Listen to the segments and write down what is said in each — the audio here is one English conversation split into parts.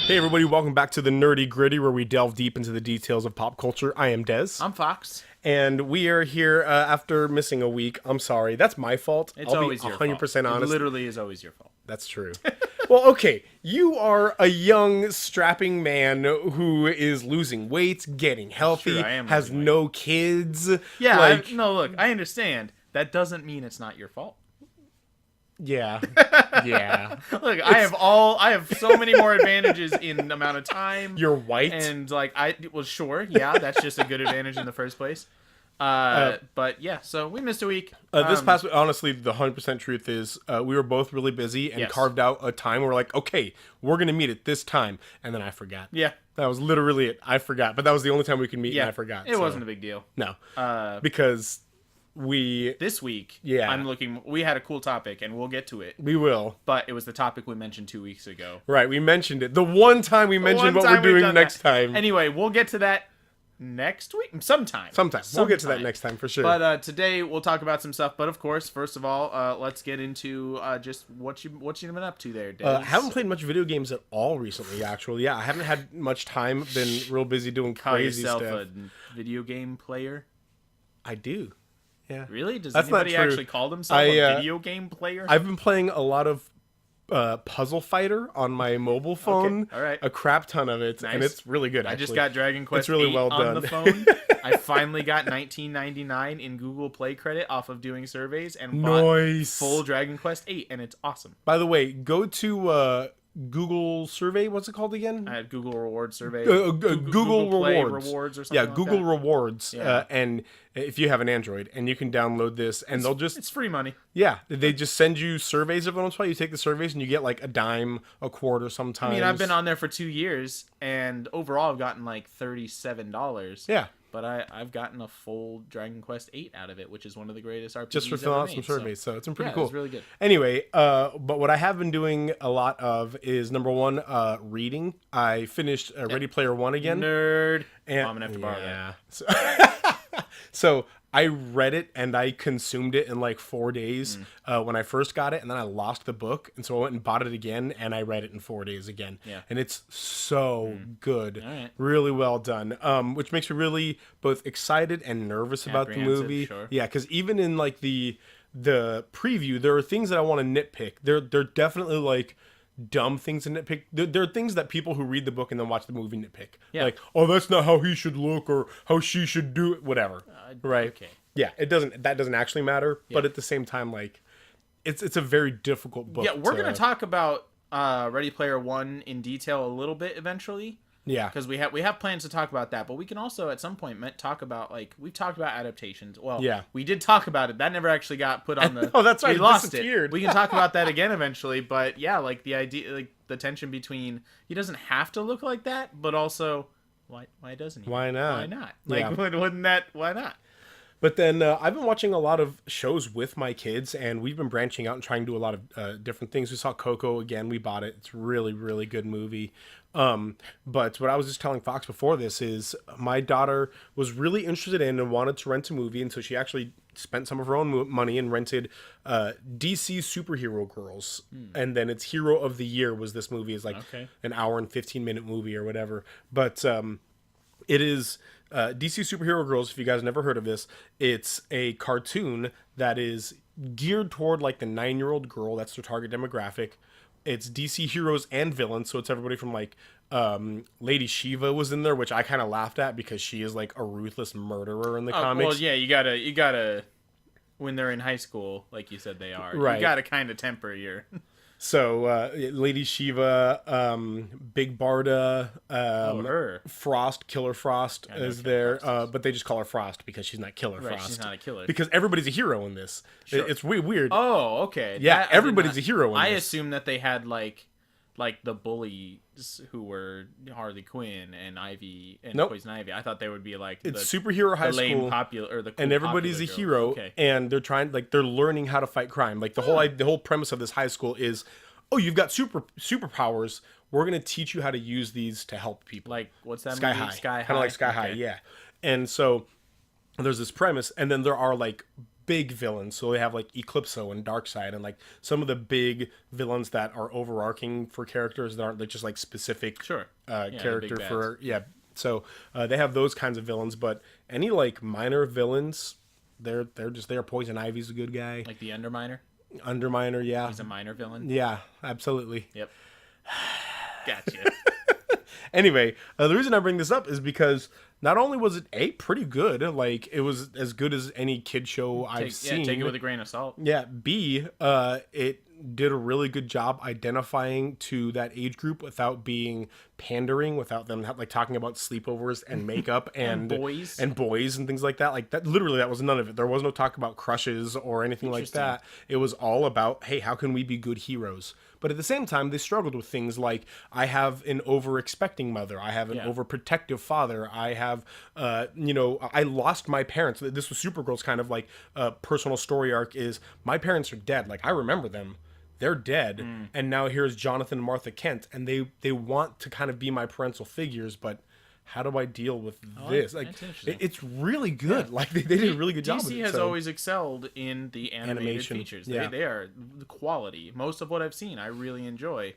Hey everybody, welcome back to the Nerdy Gritty, where we delve deep into the details of pop culture. I am Dez. I'm Fox. And we are here after missing a week. I'm sorry, that's my fault. It's I'll always be your 100% fault. honest. It literally is always your fault. That's true. Well, okay, you are a young, strapping man who is losing weight, getting healthy, True, I am has losing weight. no kids. Yeah, no, look, I understand. That doesn't mean it's not your fault. Yeah. Yeah. Look, I have so many more advantages in amount of time. You're white. And sure, yeah, that's just a good advantage in the first place. But yeah, so we missed a week. This past week, honestly, the 100% truth is we were both really busy and Yes. carved out a time where we're like, okay, we're going to meet at this time. And then I forgot. Yeah. That was literally it. I forgot. But that was the only time we could meet, Yeah, and I forgot. It wasn't a big deal. No. Because This week, Yeah. we had a cool topic, and we'll get to it. we will. But it was the topic we mentioned 2 weeks ago. Right, we mentioned it. The one time we mentioned One what time we're we've doing done next that. time. Anyway, we'll get to that next week. Sometime. We'll get to that next time for sure. But today we'll talk about some stuff. But of course, first of all, let's get into just what you been up to there, Dave. haven't played much video games at all recently, actually. Yeah, I haven't had much time. Been real busy doing Call crazy yourself stuff. a video game player? I do. Yeah. Really? Does That's not anybody true. actually call themselves a video game player? I've been playing a lot of Puzzle Fighter on my mobile phone. all right. A crap ton of it, and Nice. it's really good. I Actually. just got Dragon Quest It's really 8 well on done. the phone. I finally got $19.99 in Google Play credit off of doing surveys and bought Nice. full Dragon Quest 8, and it's awesome. By the way, go to Google Survey. What's it called again? I had Google Reward survey. Google Play Rewards. or something Yeah, like Google that. Rewards. Yeah. And if you have an Android, and you can download this, and they'll just It's free money. they just send you surveys every once in a while. You take the surveys, and you get like a dime, a quarter sometimes. I mean, I've been on there for 2 years, and overall I've gotten like $37. Yeah. But I've gotten a full Dragon Quest 8 out of it, which is one of the greatest RPGs Just for filling out some surveys, so it's been pretty yeah, cool. It's really good. Anyway, but what I have been doing a lot of is number one, reading. I finished Ready Player One again. Nerd. And, I'm gonna have to borrow that. So I read it and I consumed it in like 4 days when I first got it, and then I lost the book, and so I went and bought it again, and I read it in 4 days again. Yeah. And it's so good, All right. really well done, which makes me really both excited and nervous about the Apprehensive, movie. sure. Yeah, because even in like the preview, there are things that I want to nitpick. They're definitely like dumb things to nitpick. There are things that people who read the book and then watch the movie nitpick. Yeah. Like, oh, that's not how he should look, or how she should do it, whatever. Right. Okay. Yeah, that doesn't actually matter, but at the same time, like, it's a very difficult book. Yeah, we're gonna talk about Ready Player One in detail a little bit eventually. Yeah. Because we have plans to talk about that, but we can also at some point talk about we've talked about adaptations. Well, Yeah. we did talk about it. That never actually got put on the. Oh, that's right, We it lost disappeared. it. We can talk about that again eventually, but yeah, like the idea, like the tension between he doesn't have to look like that, but also why doesn't he? Why not? Why not? Like Yeah. wouldn't that? Why not? But then I've been watching a lot of shows with my kids, and we've been branching out and trying to do a lot of different things. We saw Coco again. We bought it. It's a really, really good movie. But what I was just telling Fox before this is my daughter was really interested in and wanted to rent a movie, and so she actually spent some of her own money and rented DC Superhero Girls. And then its Hero of the Year was this movie. Is like an hour and 15-minute movie or whatever. But it is DC Superhero Girls. If you guys never heard of this, it's a cartoon that is geared toward like the 9-year-old girl. That's their target demographic. It's DC heroes and villains, so it's everybody from like Lady Shiva was in there, which I kind of laughed at because she is like a ruthless murderer in the comics. Well, yeah, you gotta when they're in high school, like you said they are. Right. You gotta kind of temper your. So Lady Shiva, Big Barda, her. Frost, Killer Frost is there, but they just call her Frost because she's not Killer Right, Frost. she's not a killer. Because everybody's a hero in this. It's weird. Oh, okay. Yeah, That I did everybody's not- a hero in I this. assumed that they had like the bullies who were Harley Quinn and Ivy and Nope. Poison Ivy. I thought they would be like It's the, superhero high the lame school. popular or the cool And everybody's a popular hero, girl. Okay. and they're trying, like, they're learning how to fight crime. Like the whole premise of this high school is, oh, you've got superpowers. We're gonna teach you how to use these to help people. Like what's that Sky movie? High, Sky High. kind of like Sky High, Okay. yeah. And so there's this premise, and then there are like big villains. So they have like Eclipso and Darkseid and like some of the big villains that are overarching for characters that aren't like, just like specific Sure. Yeah, the big character bads. for So they have those kinds of villains, but any like minor villains, they're just there. Poison Ivy's a good guy. Like the Underminer. Underminer, yeah, He's a minor villain. yeah, absolutely. Yep. Gotcha. Anyway, the reason I bring this up is because not only was it pretty good, like it was as good as any kid show I've seen. Yeah, take it with a grain of salt. Yeah, B, it did a really good job identifying to that age group without being pandering, without them like talking about sleepovers and makeup and boys and things like that. Like that, literally, that was none of it. There was no talk about crushes or anything like that. It was all about, hey, how can we be good heroes? But at the same time, they struggled with things like, I have an over-expecting mother. I have an overprotective father. I have, I lost my parents. This was Supergirl's kind of like personal story arc is, my parents are dead. Like, I remember them. They're dead. And now here's Jonathan and Martha Kent. And they want to kind of be my parental figures, but how do I deal with this? Like, it's really good. Yeah. Like they did a really good job. DC has always excelled in the animated features. They are the quality. Most of what I've seen, I really enjoy.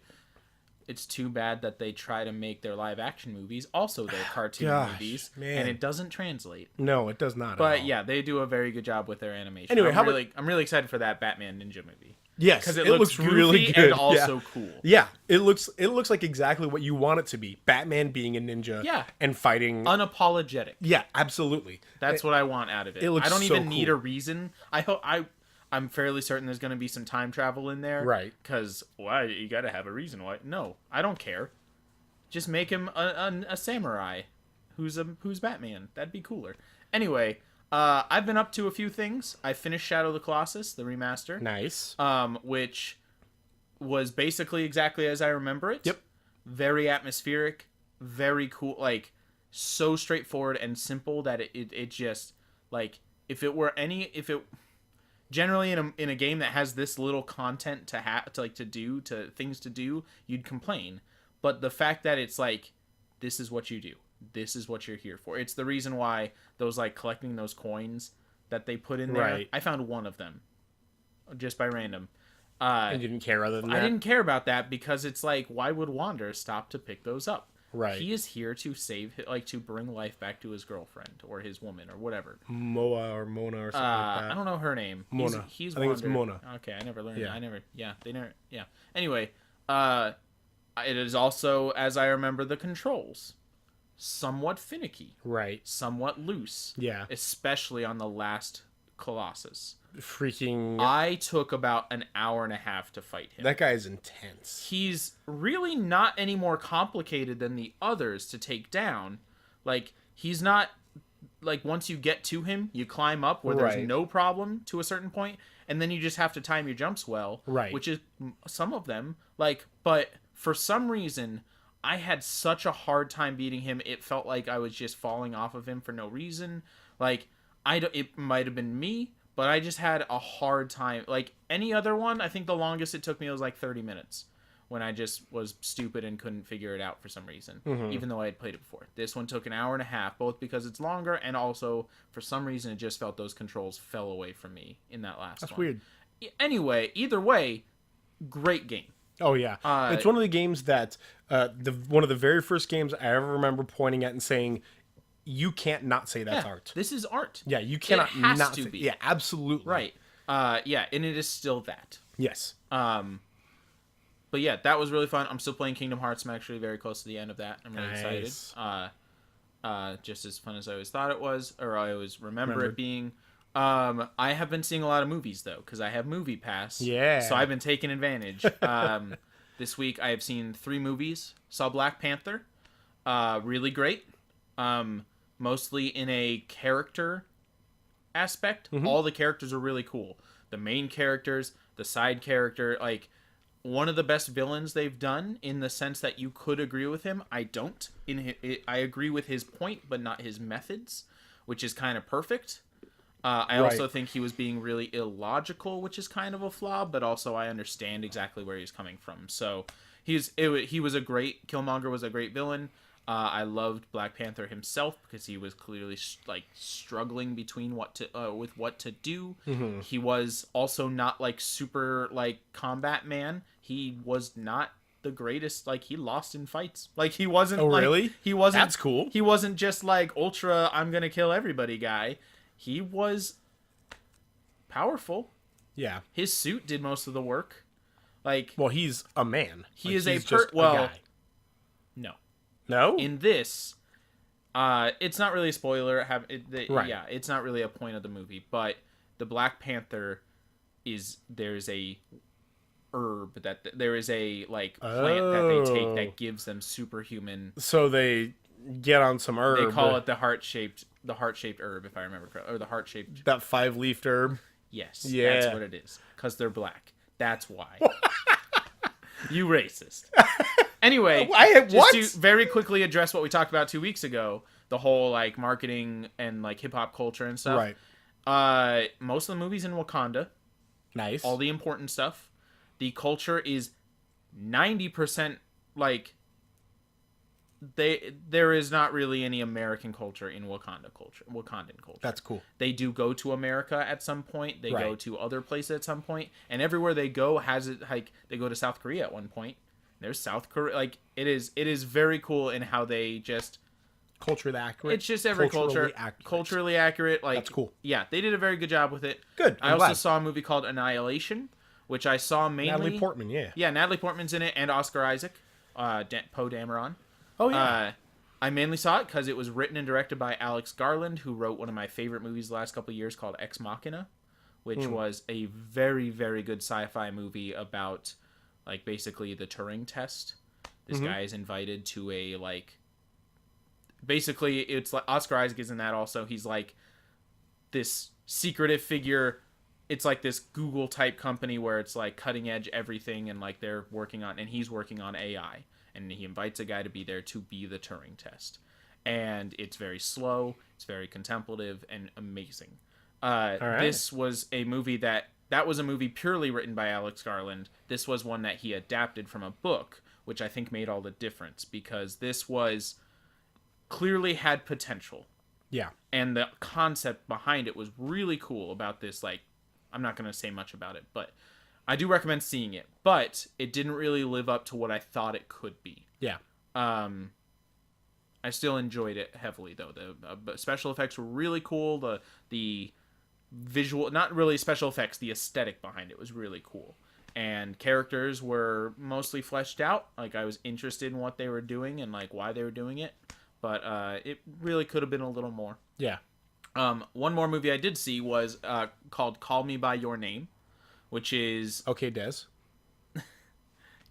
It's too bad that they try to make their live action movies also their cartoon movies, and it doesn't translate. No, it does not. But yeah, they do a very good job with their animation. Anyway, I'm really excited for that Batman Ninja movie. Yes, because it looks really good and also cool. Yeah, it looks like exactly what you want it to be. Batman being a ninja, and fighting unapologetic. Yeah, absolutely. That's what I want out of it. I don't even need a reason. I'm fairly certain there's going to be some time travel in there, right? Because why you got to have a reason why? No, I don't care. Just make him a samurai, who's Batman. That'd be cooler. Anyway. I've been up to a few things. I finished Shadow of the Colossus, the remaster. Nice. Which was basically exactly as I remember it. Yep. Very atmospheric, very cool, like so straightforward and simple that it just like if it generally in a game that has this little content to things to do, you'd complain. But the fact that it's like this is what you do. This is what you're here for. It's the reason why those like collecting those coins that they put in there. Right. I found one of them just by random. I didn't care other than that. I didn't care about that because it's like, why would Wander stop to pick those up? Right. He is here to to bring life back to his girlfriend or his woman or whatever. Mona or something like that. I don't know her name. Mona. He's I think Wander. it's Mona. Okay, I never learned. Yeah. Anyway, it is also, as I remember, the controls. Somewhat finicky. Right. Somewhat loose. Yeah. Especially on the last Colossus. Freaking... I took about an hour and a half to fight him. That guy is intense. He's really not any more complicated than the others to take down. Like, he's not... Like, once you get to him, you climb up where there's no problem to a certain point, and then you just have to time your jumps well. Right. Which is some of them. Like, but for some reason... I had such a hard time beating him. It felt like I was just falling off of him for no reason. Like, it might have been me, but I just had a hard time. Like, any other one, I think the longest it took me was like 30 minutes when I just was stupid and couldn't figure it out for some reason, even though I had played it before. This one took an hour and a half, both because it's longer and also, for some reason, it just felt those controls fell away from me in that last one. That's weird. Anyway, either way, great game. Oh yeah, it's one of the games that one of the very first games I ever remember pointing at and saying, "You can't not say that's art. This is art." Yeah, you cannot it has not to say, be. Yeah, absolutely. Right. And it is still that. Yes. But yeah, that was really fun. I'm still playing Kingdom Hearts. I'm actually very close to the end of that. I'm really excited. Just as fun as I always thought it was, or I always remember it being. I have been seeing a lot of movies though, because I have Movie Pass. Yeah. So I've been taking advantage. This week I have seen 3 movies. Saw Black Panther. Really great. Mostly in a character aspect. All the characters are really cool. The main characters, the side character, like one of the best villains they've done in the sense that you could agree with him. I don't. I agree with his point, but not his methods, which is kind of perfect. I also think he was being really illogical, which is kind of a flaw, but also I understand exactly where he's coming from. So he was a great Killmonger was a great villain. I loved Black Panther himself because he was clearly like struggling between what to do. Mm-hmm. He was also not like super like combat man. He was not the greatest. Like he lost in fights. Like he wasn't. Oh, like, really? He wasn't. That's cool. He wasn't just like ultra. I'm gonna kill everybody guy. He was powerful. Yeah. His suit did most of the work. Like Well, he's a man. he Like, is he's a just well. a guy. No. No. In this, it's not really a spoiler. Right. Yeah, it's not really a point of the movie. But the Black Panther there's a herb there is a like plant that they take that gives them superhuman. So they get on some herb. They call it the heart shaped herb, if I remember correctly, or the heart shaped. That 5-leafed herb. Yes, Yeah. that's what it is. Because they're black. That's why. You racist. Anyway, what? Just to very quickly address what we talked about 2 weeks ago, the whole like marketing and like hip hop culture and stuff. Right. Most of the movies in Wakanda, Nice. all the important stuff. The culture is 90% like there is not really any American culture in Wakandan culture. That's cool. They do go to America at some point. They go Right. to other places at some point, and everywhere they go has it like they go to South Korea at one point. There's South Korea. Like it is very cool in how they just Culturally accurate. it's just every culture culturally accurate. Like That's cool. Yeah, they did a very good job with it. Good. I also saw a movie called Annihilation, which I saw mainly Natalie Portman. Yeah. Yeah, Natalie Portman's in it and Oscar Isaac, Poe Dameron. Oh yeah. I mainly saw it because it was written and directed by Alex Garland, who wrote one of my favorite movies the last couple of years called Ex Machina, which was a very, very good sci-fi movie about, like, basically the Turing test. This guy is invited to a, like... Basically, it's like... Oscar Isaac is in that also. He's, like, this secretive figure. It's, like, this Google-type company where it's, like, cutting-edge everything, and, like, they're working on... And he's working on AI. And he invites a guy to be there to be the Turing test. And it's very slow, it's very contemplative, and amazing. right. This was a movie that was a movie purely written by Alex Garland. This was one that he adapted from a book, which I think made all the difference, because this was clearly had potential. Yeah. And the concept behind it was really cool about this, like, I'm not going to say much about it, but I do recommend seeing it, but it didn't really live up to what I thought it could be. Yeah. I still enjoyed it heavily, though. The special effects were really cool. The visual, not really special effects, the aesthetic behind it was really cool. And characters were mostly fleshed out. Like, I was interested in what they were doing and, like, why they were doing it. But it really could have been a little more. Yeah. One more movie I did see was called Call Me By Your Name, which is Okay, Des.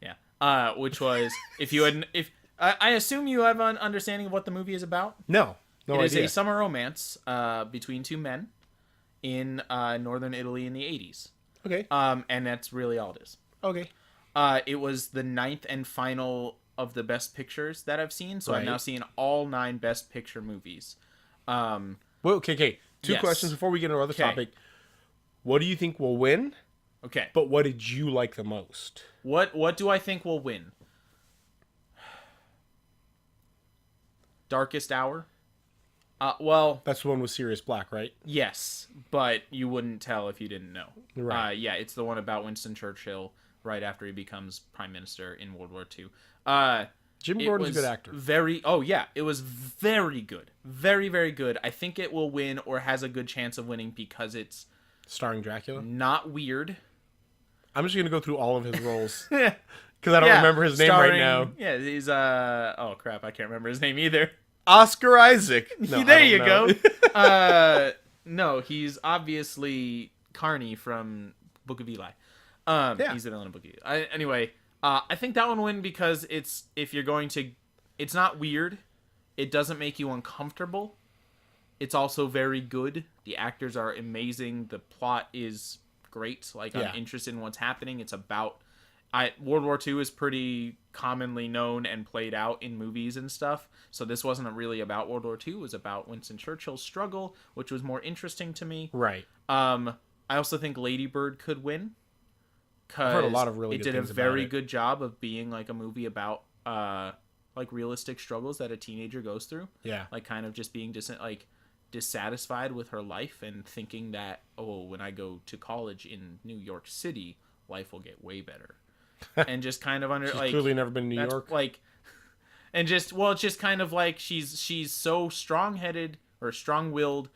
yeah, which was if I assume you have an understanding of what the movie is about. No It is idea. a summer romance between two men in northern Italy in the 80s. Okay. And that's really all it is. Okay. It was the 9th and final of the best pictures that I've seen, so I've Right. now seen all 9 best picture movies. Well, okay. Two Yes. questions before we get into our other Okay. topic. What do you think will win? Okay. But what did you like the most? What do I think will win? Darkest Hour? Well, That's the one with Sirius Black, right? yes, but you wouldn't tell if you didn't know. Right. Yeah, it's the one about Winston Churchill right after he becomes prime minister in World War II. Jim It Gordon's was a good actor. it was very good. Very, very good. I think it will win or has a good chance of winning because it's Starring Dracula. not weird. I'm just gonna go through all of his roles because I don't remember his name right now. Yeah, he's oh crap, I can't remember his name either. Oscar Isaac. No, There I you don't go. know. No, he's obviously Carney from Book of Eli. Yeah. He's the villain of Book of Eli. Anyway, I think that one win because it's not weird. It doesn't make you uncomfortable. It's also very good. The actors are amazing. The plot is great. Like, Yeah. I'm interested in what's happening. It's about... World War II is pretty commonly known and played out in movies and stuff. So this wasn't really about World War II. It was about Winston Churchill's struggle, which was more interesting to me. Right. I also think Lady Bird could win. I've heard a lot of really it good did a things about very it. good job of being like a movie about like realistic struggles that a teenager goes through. Yeah. Like kind of just being dissatisfied with her life and thinking that, oh, when I go to college in New York City, life will get way better. And just kind of She's clearly never been to New York. Like, and just, well, it's just kind of like she's so strong-headed or strong-willed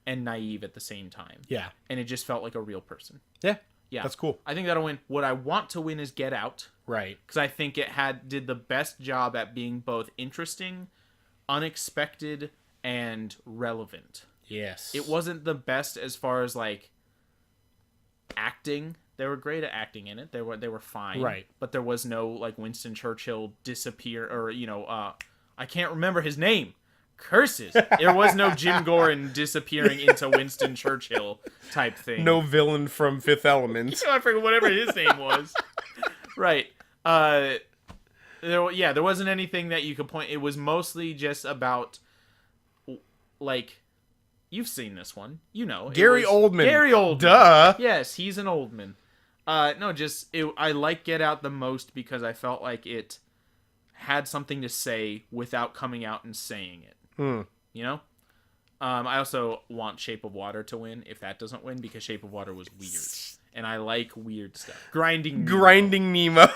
and naive at the same time. Yeah. And it just felt like a real person. Yeah. Yeah. That's cool. I think that'll win. What I want to win is Get Out. Right. Because I think it did the best job at being both interesting, unexpected, and relevant. Yes. It wasn't the best as far as like acting. They were great at acting in it. They were fine. Right. But there was no like Winston Churchill disappear or I can't remember his name. Curses. There was no Jim Gordon disappearing into Winston Churchill type thing. No villain from Fifth Element. I forget whatever his name was. Right. There wasn't anything that you could point. It was mostly just about, like, you've seen this one. You know. Gary Oldman. Gary Oldman. Duh. Yes, he's an Oldman. I like Get Out the most because I felt like it had something to say without coming out and saying it. You know? I also want Shape of Water to win if that doesn't win because Shape of Water was weird. And I like weird stuff. Grinding Nemo.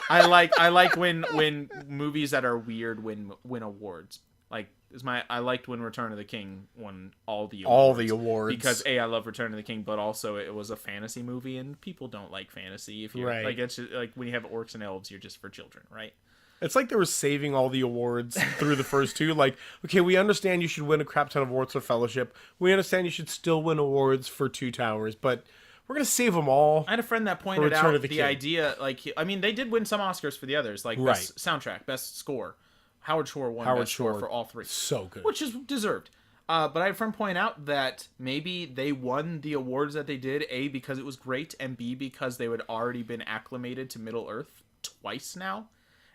I like when movies that are weird win awards. Like I liked when Return of the King won all the awards. Because I love Return of the King, but also it was a fantasy movie and people don't like fantasy if you're like it's just, like when you have orcs and elves you're just for children, right? It's like they were saving all the awards through the first two. Like, okay, we understand you should win a crap ton of awards for Fellowship. We understand you should still win awards for Two Towers, but we're going to save them all. I had a friend that pointed out the idea, like, I mean, they did win some Oscars for the others, like best soundtrack, best score. Howard Shore won best score for all three. So good. Which is deserved. But I had a friend point out that maybe they won the awards that they did, A, because it was great, and B, because they had already been acclimated to Middle-earth twice now.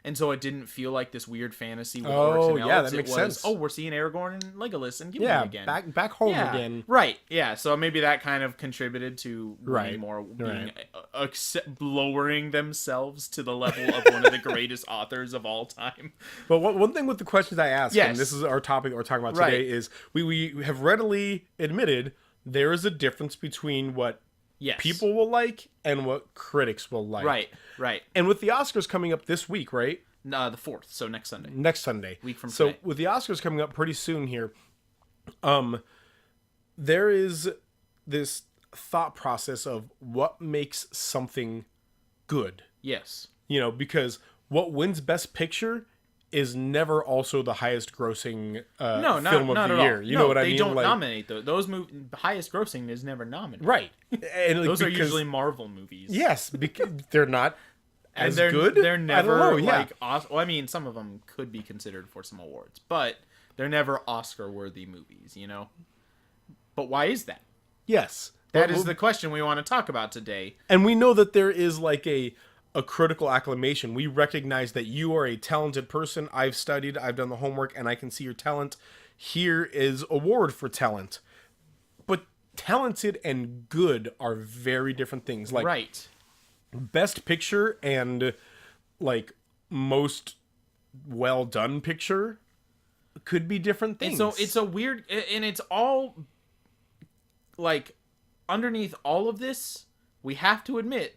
And so it didn't feel like this weird fantasy with orcs and elves. Yeah, that makes sense. Oh, we're seeing Aragorn and Legolas and Gimli again. back home again. Right, yeah. So maybe that kind of contributed to lowering themselves to the level of one of the greatest authors of all time. But one thing with the questions I asked, and this is our topic that we're talking about today, is we have readily admitted there is a difference between what people will like and what critics will like. Right. And with the Oscars coming up this week, right? The 4th, so next Sunday. Week from today. So with the Oscars coming up pretty soon here, there is this thought process of what makes something good. Yes. You know, because what wins Best Picture is never also the highest grossing film of the year. You know what I mean? They don't nominate those. Those highest grossing is never nominated. Right. And those are usually Marvel movies. Yes, because they're not as they're good. They're never awesome. Well, I mean, some of them could be considered for some awards, but they're never Oscar-worthy movies, you know? But why is that? Yes. That is the question we want to talk about today. And we know that there is like a critical acclamation. We recognize that you are a talented person. I've studied, I've done the homework, and I can see your talent. Here is award for talent. But talented and good are very different things. Like Best Picture and like most well done picture could be different things. And so it's a weird, and it's all like underneath all of this, we have to admit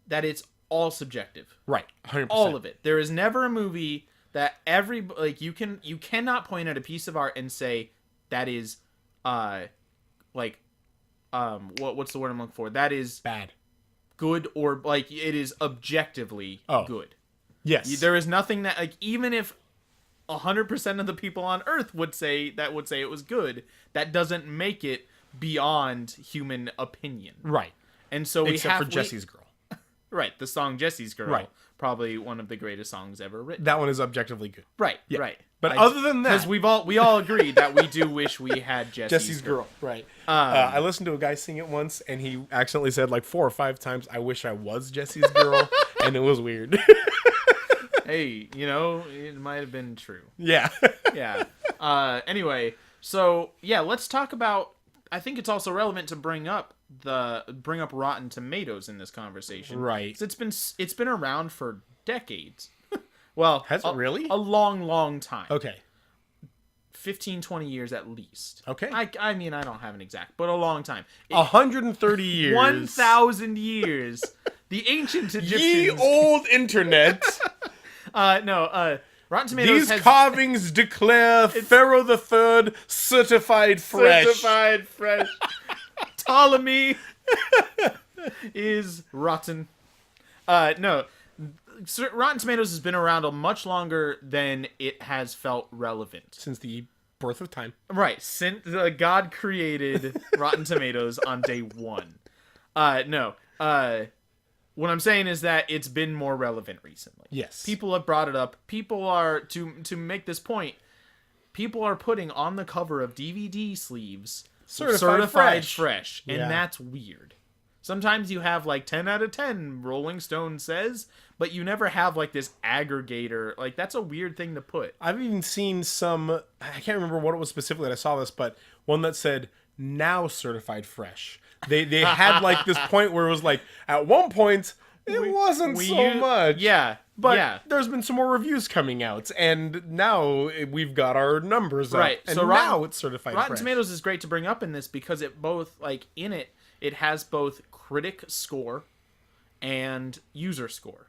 that it's all subjective. Right. 100%. All of it. There is never a movie that you cannot point at a piece of art and say that is what's the word I'm looking for? That is bad. Good or like it is objectively good. Yes. There is nothing that like even if 100% of the people on Earth would say it was good, that doesn't make it beyond human opinion. Right. And so except for Jesse's Girl. Right, the song Jesse's Girl. Right. Probably one of the greatest songs ever written. That one is objectively good. Right, right. But other than that, because we all agree that we do wish we had Jesse's Girl. Right. I listened to a guy sing it once, and he accidentally said like 4 or 5 times, "I wish I was Jesse's Girl," and it was weird. Hey, you know, it might have been true. Yeah. Yeah. Anyway, so yeah, let's talk about. I think it's also relevant to bring up Rotten Tomatoes in this conversation, right? It's been around for decades. Well, Has it really? A long, long time. Okay. 15, 20 years at least. Okay. I mean, I don't have an exact, but a long time. 130 years. 1,000 years. The ancient Egyptians. Ye old internet. Rotten Tomatoes These carvings declare Pharaoh the Third certified fresh. Certified fresh. Ptolemy is rotten. No. Rotten Tomatoes has been around much longer than it has felt relevant. Since the birth of time. Right. Since God created Rotten Tomatoes on day one. What I'm saying is that it's been more relevant recently. Yes. People have brought it up. People are, to make this point, people are putting on the cover of DVD sleeves certified fresh. And that's weird. Sometimes you have like 10 out of 10, Rolling Stone says, but you never have like this aggregator. Like, that's a weird thing to put. I've even seen some, I can't remember what it was specifically that I saw this, but one that said, now certified fresh. They had like this point where it was like, at one point, it wasn't so much. Yeah. But there's been some more reviews coming out, and now we've got our numbers up. And so now it's certified fresh. Rotten Tomatoes is great to bring up in this because it both, like, in it, it has both critic score and user score.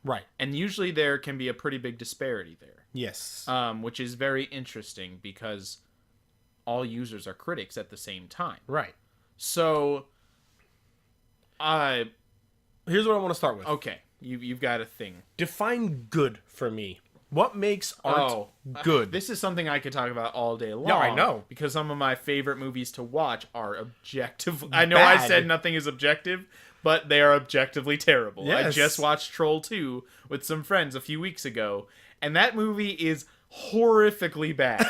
Right. And usually there can be a pretty big disparity there. Yes. Which is very interesting because all users are critics at the same time. Right. So, here's what I want to start with. Okay. You've got a thing. Define good for me. What makes art good? This is something I could talk about all day long. Yeah, I know. Because some of my favorite movies to watch are objective. I know I said nothing is objective, but they are objectively terrible. Yes. I just watched Troll 2 with some friends a few weeks ago, and that movie is horrifically bad.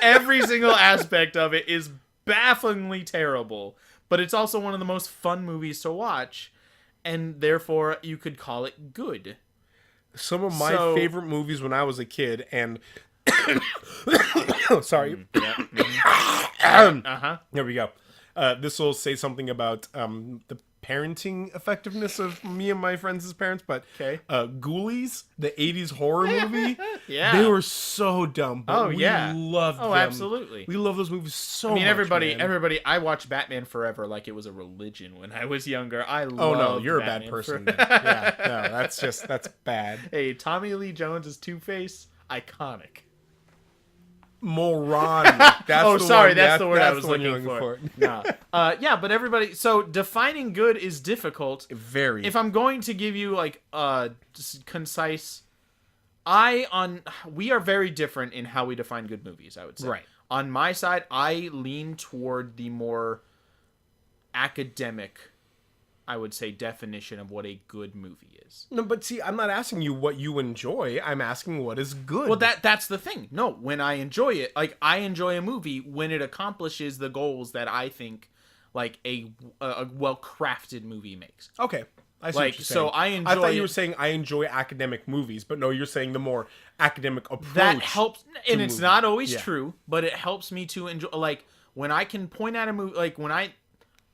Every single aspect of it is bafflingly terrible, but it's also one of the most fun movies to watch, and therefore you could call it good. Some of my favorite movies when I was a kid, and sorry. There we go. This will say something about the parenting effectiveness of me and my friends as parents, but Ghoulies, the 80s horror movie, they were so dumb, but we loved them. Absolutely. We love those movies so much. Everybody, I watched Batman Forever like it was a religion when I was younger. I love no, you're Batman a bad person. Yeah, no, that's bad. Hey, Tommy Lee Jones' Two-Face, iconic. Moron. That's the word I was looking for. No. But everybody. So defining good is difficult. Very. If I'm going to give you like concise, we are very different in how we define good movies. I would say. Right. On my side, I lean toward the more academic, I would say, definition of what a good movie is. No, but see, I'm not asking you what you enjoy. I'm asking what is good. Well, that's the thing. No, when I enjoy it, like, I enjoy a movie when it accomplishes the goals that I think, like, a well-crafted movie makes. Okay. I see what you're saying. So I thought you were saying I enjoy academic movies, but no, you're saying the more academic approach. That helps, and it's not always true, but it helps me to enjoy, like, when I can point at a movie, like,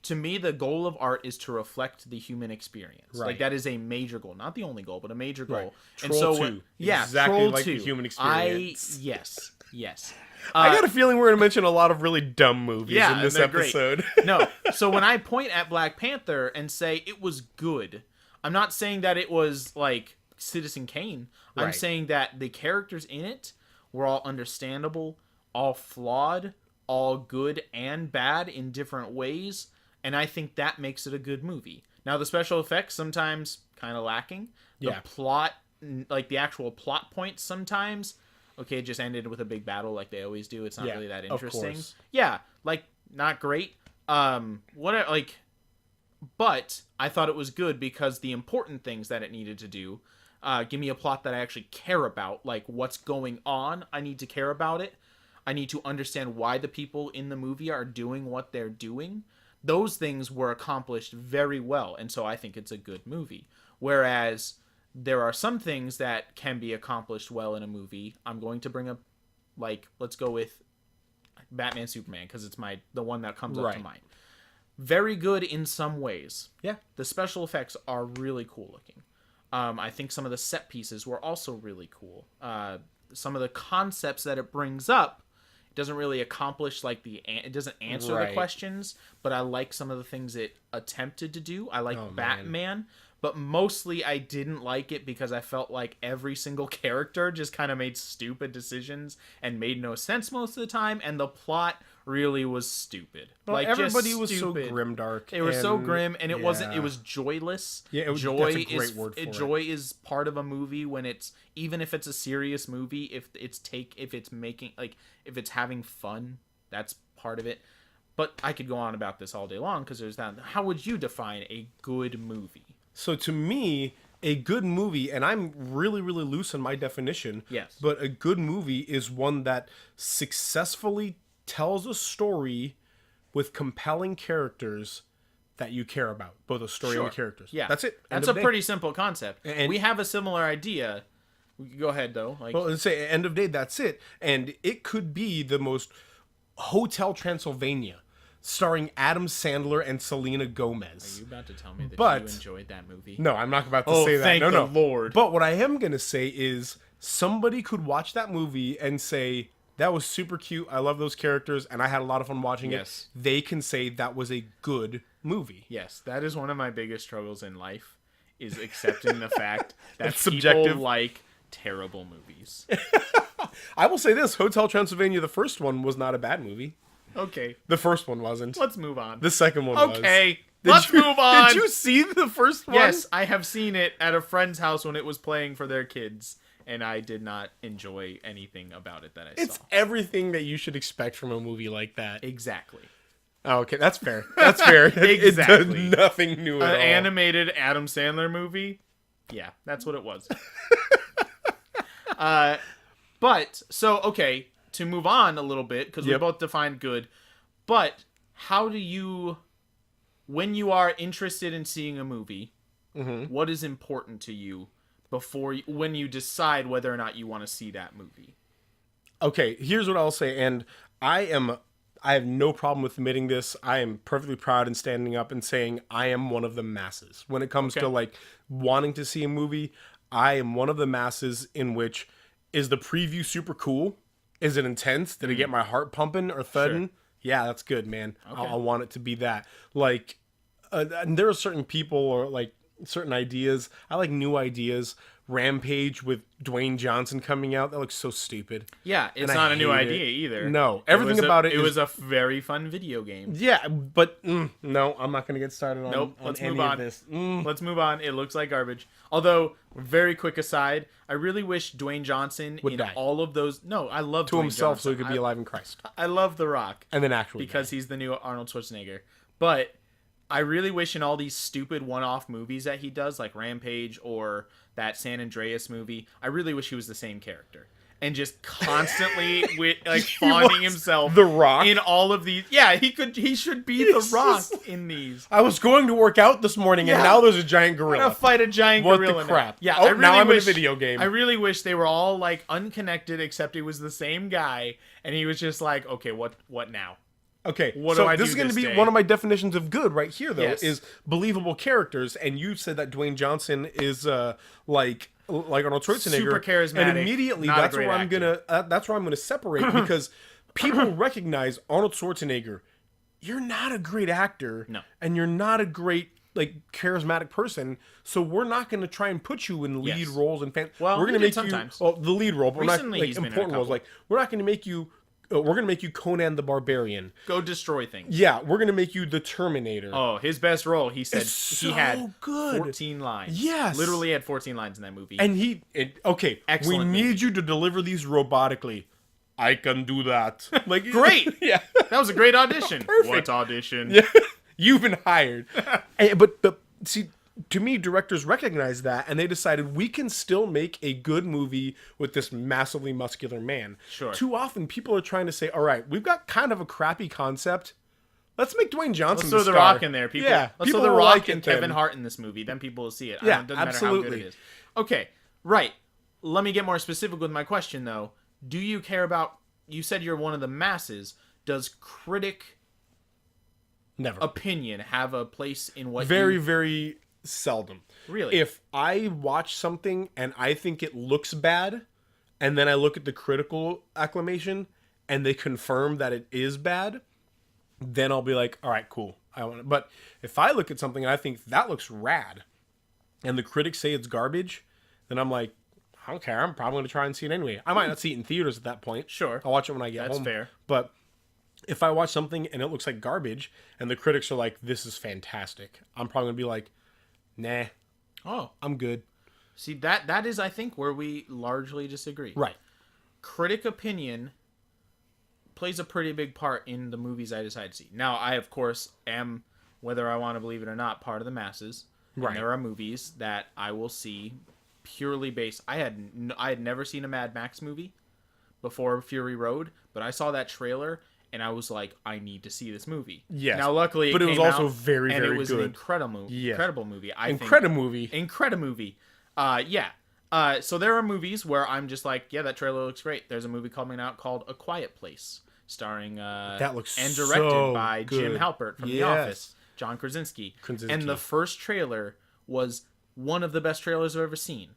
to me, the goal of art is to reflect the human experience. Right. Like, that is a major goal. Not the only goal, but a major goal. Right. Troll 2. Exactly Troll like 2. the human experience. Yes. I got a feeling we're going to mention a lot of really dumb movies in this episode. No, so when I point at Black Panther and say it was good, I'm not saying that it was, like, Citizen Kane. I'm saying that the characters in it were all understandable, all flawed, all good and bad in different ways. And I think that makes it a good movie. Now, the special effects sometimes kind of lacking. The plot, like the actual plot points sometimes, it just ended with a big battle like they always do. It's not really that interesting. Yeah, like, not great. But I thought it was good because the important things that it needed to do, give me a plot that I actually care about, like what's going on. I need to care about it. I need to understand why the people in the movie are doing what they're doing. Those things were accomplished very well, and so I think it's a good movie. Whereas there are some things that can be accomplished well in a movie. I'm going to bring up, like, let's go with Batman Superman, because it's the one that comes up to mind. Very good in some ways. Yeah. The special effects are really cool looking. I think some of the set pieces were also really cool. Some of the concepts that it brings up, it doesn't really accomplish it doesn't answer the questions, but I like some of the things it attempted to do. I like Batman, but mostly I didn't like it because I felt like every single character just kind of made stupid decisions and made no sense most of the time, and the plot really was stupid. Well, like everybody was stupid. so grimdark. They were so grim, and it wasn't. It was joyless. Yeah, that's a great word for it. Joy is part of a movie when it's, even if it's a serious movie, if it's having fun, that's part of it. But I could go on about this all day long because there's that. How would you define a good movie? So to me, a good movie, and I'm really, really loose in my definition. Yes. But a good movie is one that successfully tells a story with compelling characters that you care about, both the story and the characters. Yeah, that's it. That's a pretty simple concept. And we have a similar idea. Go ahead, though. Well, let's say end of day. That's it, and it could be the most Hotel Transylvania, starring Adam Sandler and Selena Gomez. Are you about to tell me that you enjoyed that movie? No, I'm not about to say that. Thank the Lord. But what I am gonna say is somebody could watch that movie and say, that was super cute. I love those characters, and I had a lot of fun watching it. They can say that was a good movie. Yes, that is one of my biggest struggles in life, is accepting the fact that it's people subjective. Like terrible movies. I will say this: Hotel Transylvania, the first one, was not a bad movie. Okay. The first one wasn't. Let's move on. The second one was. Okay. Let's move on. Did you see the first one? Yes, I have seen it at a friend's house when it was playing for their kids. And I did not enjoy anything about it that I saw. It's everything that you should expect from a movie like that. Exactly. Oh, okay, that's fair. That's fair. Exactly. It does nothing new at all. An animated Adam Sandler movie? Yeah, that's what it was. Okay, to move on a little bit, because we both defined good, but how do you, when you are interested in seeing a movie, what is important to you when you decide whether or not you want to see that movie? Okay, here's what I'll say, and I have no problem with admitting this. I am perfectly proud in standing up and saying I am one of the masses. When it comes to like wanting to see a movie, I am one of the masses in which, is the preview super cool? Is it intense? Did it get my heart pumping or thudding? Sure. Yeah, that's good, man. Okay. I want it to be that. Like, and there are certain people or like certain ideas. I like new ideas. Rampage with Dwayne Johnson coming out, that looks so stupid. Yeah, it's not a new idea either. No, everything about it was a very fun video game. Yeah, but no, I'm not going to get started on, let's any move on. Of this. Let's move on. It looks like garbage. Although, very quick aside, I really wish Dwayne Johnson would die. All of those. No, I love to Dwayne himself Johnson. so he could be alive in Christ. I love The Rock, and then actually because he's the new Arnold Schwarzenegger. But I really wish in all these stupid one-off movies that he does, like Rampage or that San Andreas movie, I really wish he was the same character. And just constantly fawning himself The Rock in all of these. Yeah, he should be The Rock in these. I was going to work out this morning and now there's a giant gorilla. I'm gonna fight a giant gorilla. What the crap? Yeah, oh, now I'm in a video game. I really wish they were all like unconnected, except he was the same guy, and he was just like, okay, what now? Okay, what so do I this do is going to be day? one of my definitions of good right here, though, Yes. is believable characters. And you said that Dwayne Johnson is like Arnold Schwarzenegger, super charismatic, and immediately that's where I'm gonna separate because people recognize Arnold Schwarzenegger. You're not a great actor, no, and you're not a great charismatic person. So we're not going to try and put you in lead roles and well, we're going to make sometimes. you the lead role, but recently we're not important roles. Like we're not going to make you. We're going to make you Conan the Barbarian. Go destroy things. Yeah, we're going to make you the Terminator. Oh, his best role, he said he had good. 14 lines. Yes. Literally had 14 lines in that movie. And Excellent we need you to deliver these robotically. I can do that. Great. Yeah. That was a great audition. Perfect. What audition? Yeah. You've been hired. But see, to me, directors recognize that, and they decided we can still make a good movie with this massively muscular man. Sure. Too often, people are trying to say, all right, we've got kind of a crappy concept. Let's make Dwayne Johnson Let's throw The Rock in there. Let's throw The Rock and Kevin Hart in this movie. Then people will see it. Yeah, it doesn't absolutely. matter how good it is. Okay, right. Let me get more specific with my question, though. Do you care about... You said you're one of the masses. Does critic never opinion have a place in what very seldom. Really? If I watch something and I think it looks bad, and then I look at the critical acclamation and they confirm that it is bad, then I'll be like, all right, cool. I want it. But if I look at something and I think that looks rad, and the critics say it's garbage, then I'm like, I don't care. I'm probably going to try and see it anyway. I might not see it in theaters at that point. Sure. I'll watch it when I get That's home. fair. But if I watch something and it looks like garbage, and the critics are like, this is fantastic, I'm probably going to be like, nah, Oh, I'm good. see, that is, I think, where we largely disagree. Right. Critic opinion plays a pretty big part in the movies I decide to see. Now, I, of course, am, whether I want to believe it or not, part of the masses. And Right. there are movies that I will see purely based... I had never seen a Mad Max movie before Fury Road, but I saw that trailer, and I was like, I need to see this movie. Yes. Now, luckily, But it was came also out, very, and very it was good. an incredible movie. Yes. Incredible movie. Incredible movie. Incredible movie. Yeah. So there are movies where I'm just like, yeah, that trailer looks great. There's a movie coming out called A Quiet Place, starring That looks and directed so by Jim good. Halpert from The Yes. Office, John Krasinski. Krasinski. And the first trailer was one of the best trailers I've ever seen.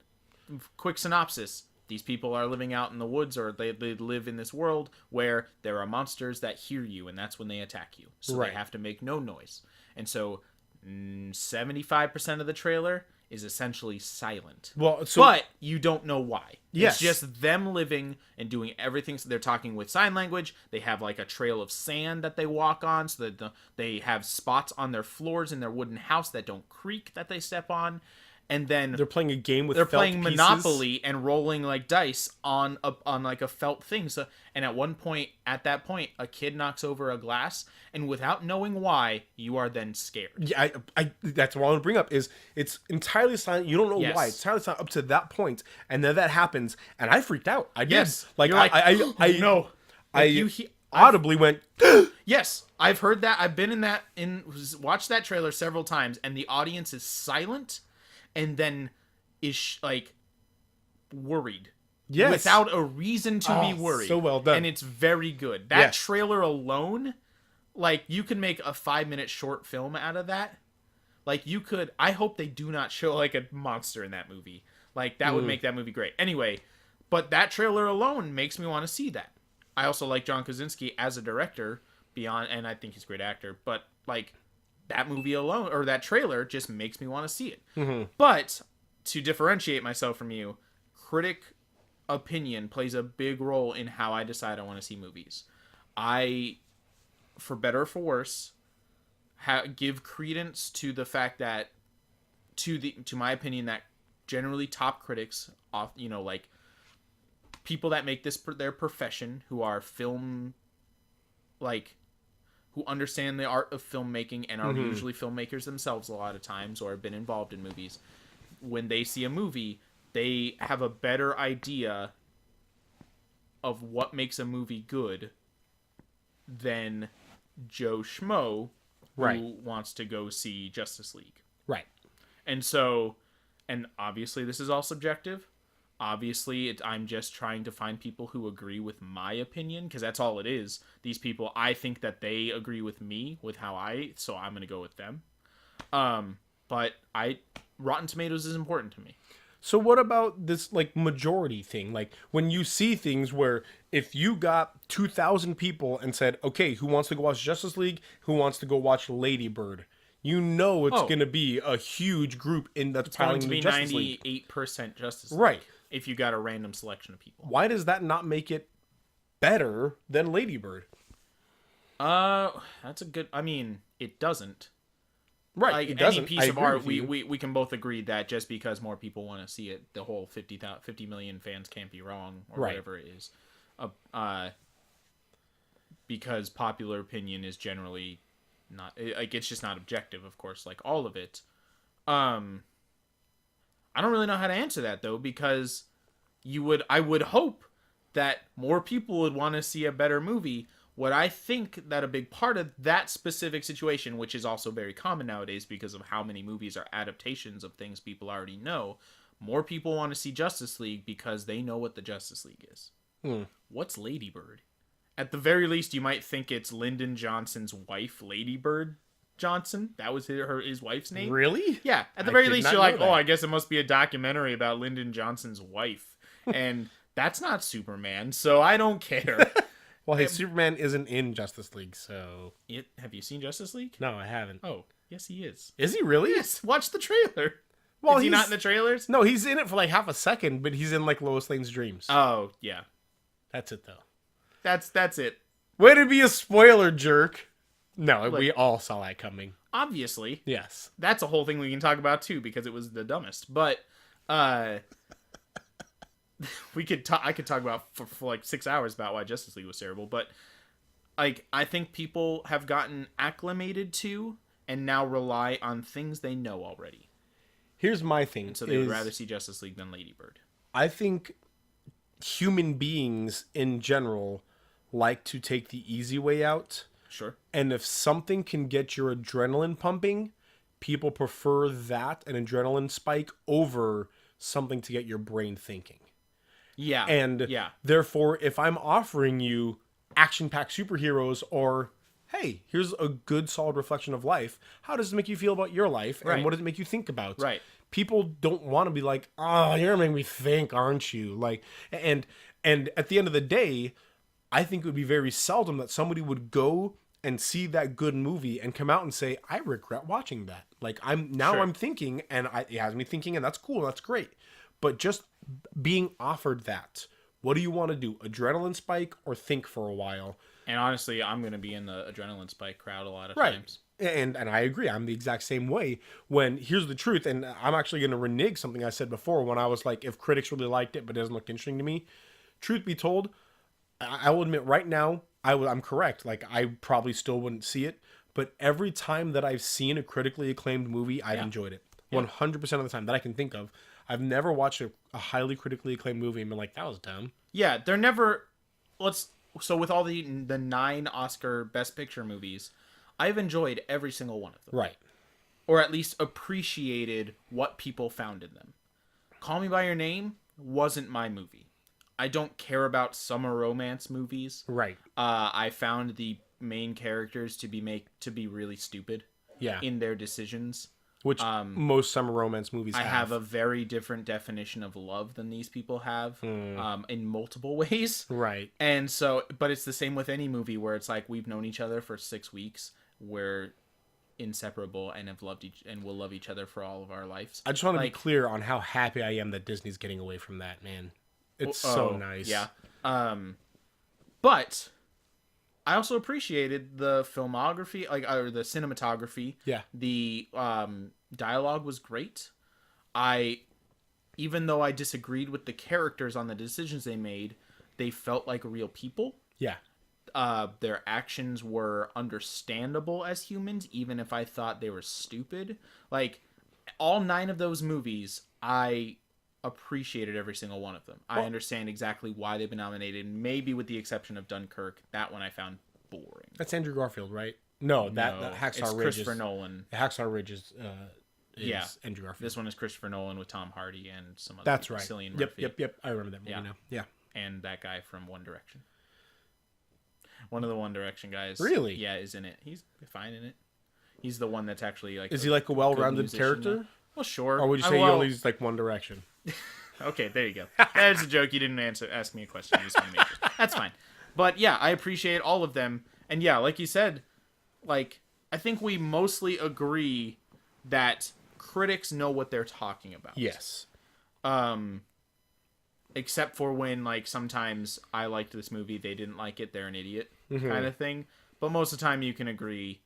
Quick synopsis. These people are living out in the woods, or they live in this world where there are monsters that hear you, and that's when they attack you. So Right. they have to make no noise. And so 75% of the trailer is essentially silent. Well, so But you don't know why. Yes. It's just them living and doing everything. So they're talking with sign language. They have like a trail of sand that they walk on, so that they have spots on their floors in their wooden house that don't creak that they step on. And then they're playing a game with they're felt playing pieces. Monopoly and rolling like dice on like a felt thing. So, and at that point, a kid knocks over a glass, and without knowing why, you are then scared. Yeah, I that's what I want to bring up is it's entirely silent. You don't know Yes. why. It's entirely silent up to that point, and then that happens, and I freaked out. I did. Yes. Like You're like, I no. I You audibly went. Yes, I've heard that. I've been watched that trailer several times, and the audience is silent, and then is like worried. Yes. Without a reason to be Oh, worried. so well done. And it's very good. That Yes. trailer alone, like, you could make a 5-minute short film out of that. Like, you could... I hope they do not show, like, a monster in that movie. Like, that would make that movie great. Anyway, but that trailer alone makes me want to see that. I also like John Krasinski as a director, and I think he's a great actor, but, like, that movie alone, or that trailer, just makes me want to see it. But, to differentiate myself from you, critic opinion plays a big role in how I decide I want to see movies. I, for better or for worse, give credence to the fact that, to my opinion, that generally top critics, like people that make this their profession, who are film, like, who understand the art of filmmaking and are usually filmmakers themselves a lot of times, or have been involved in movies. When they see a movie, they have a better idea of what makes a movie good than Joe Schmo, who Right. wants to go see Justice League. Right. And so, and obviously this is all subjective. Obviously, I'm just trying to find people who agree with my opinion, because that's all it is. These people, I think that they agree with me, with so I'm going to go with them. But Rotten Tomatoes is important to me. So what about this like majority thing? Like when you see things where if you got 2,000 people and said, okay, who wants to go watch Justice League? Who wants to go watch Lady Bird? You know it's going to be a huge group that's Going piling to into be Justice League. 98% Justice League. Right. If you got a random selection of people. Why does that not make it better than Lady Bird? That's a good... I mean, it doesn't. Right. Like it doesn't. any piece I of agree art, with you. we can both agree that just because more people want to see it, the whole 50 million fans can't be wrong, or Right. whatever it is. Because popular opinion is generally not, like, it's just not objective, of course, like all of it. I don't really know how to answer that, though, because I would hope that more people would want to see a better movie. What I think that a big part of that specific situation, which is also very common nowadays because of how many movies are adaptations of things people already know, more people want to see Justice League because they know what the Justice League is. What's Lady Bird? At the very least, you might think it's Lyndon Johnson's wife, Lady Bird. Johnson. That was his wife's name. Really? Yeah. At the I very did least, not you're know like, that. oh, I guess it must be a documentary about Lyndon Johnson's wife. And that's not Superman, so I don't care. Well, hey, Superman isn't in Justice League, so Have you seen Justice League? no, I haven't. Oh, yes, he is. Is he really? Yes, watch the trailer. Well, is he not he's- in the trailers? No, he's in it for like half a second, but he's in like Lois Lane's dreams. Oh, yeah. That's it, though. That's it. Way to be a spoiler jerk. No, we all saw that coming. Obviously. Yes. That's a whole thing we can talk about, too, because it was the dumbest. But, I could talk about for like 6 hours about why Justice League was terrible, but like I think people have gotten acclimated to and now rely on things they know already. Here's my thing. And so they would rather see Justice League than Lady Bird. I think human beings in general like to take the easy way out. Sure. And if something can get your adrenaline pumping, people prefer that, an adrenaline spike, over something to get your brain thinking. Yeah. And therefore, if I'm offering you action-packed superheroes or, hey, here's a good, solid reflection of life, how does it make you feel about your life? Right. And what does it make you think about? Right. People don't want to be like, oh, you're making me think, aren't you? Like, and at the end of the day, I think it would be very seldom that somebody would go and see that good movie and come out and say, I regret watching that. Like, I'm thinking, and it has me thinking, and that's cool, that's great. But just being offered that, what do you want to do? Adrenaline spike or think for a while? And honestly, I'm going to be in the adrenaline spike crowd a lot of Right. times. And I agree. I'm the exact same way. When here's the truth, and I'm actually going to renege something I said before when I was like, if critics really liked it but it doesn't look interesting to me. Truth be told, I will admit right now, I'm correct. Like, I probably still wouldn't see it. But every time that I've seen a critically acclaimed movie, I've enjoyed it. 100% of the time that I can think of. I've never watched a highly critically acclaimed movie and been like, that was dumb. Yeah, they're never... So with all the 9 Oscar Best Picture movies, I've enjoyed every single one of them. Right. Or at least appreciated what people found in them. Call Me By Your Name wasn't my movie. I don't care about summer romance movies. Right. I found the main characters to be really stupid. Yeah. In their decisions. Which most summer romance movies have. I have a very different definition of love than these people have in multiple ways. Right. And so, but it's the same with any movie where it's like we've known each other for 6 weeks. We're inseparable and have loved and will love each other for all of our lives. I just want to be clear on how happy I am that Disney's getting away from that, man. It's so nice. Yeah. But I also appreciated the filmography, or the cinematography. Yeah. The dialogue was great. Even though I disagreed with the characters on the decisions they made, they felt like real people. Yeah. Their actions were understandable as humans, even if I thought they were stupid. Like, all 9 of those movies, I appreciated every single one of them. I understand exactly why they've been nominated, maybe with the exception of Dunkirk. That one I found boring. That's Andrew Garfield, right? No, that Hacksaw it's Ridge Christopher Nolan. Hacksaw Ridge is Andrew Garfield. This one is Christopher Nolan with Tom Hardy and some other That's people. right. Cillian Murphy. Yep. I remember that movie now. Yeah. And that guy from One Direction. One of the One Direction guys. Really? Yeah, is in it. He's fine in it. He's the one that's actually like. Is he like a well-rounded character? Now. Well, sure. Or would you say he only is like One Direction? Okay, there you go. That's a joke. You didn't ask me a question. You just wanted to make sure. That's fine. But yeah, I appreciate all of them. And yeah, like you said, like I think we mostly agree that critics know what they're talking about. Yes. Except for when, like, sometimes I liked this movie, they didn't like it, they're an idiot kind of thing. But most of the time you can agree,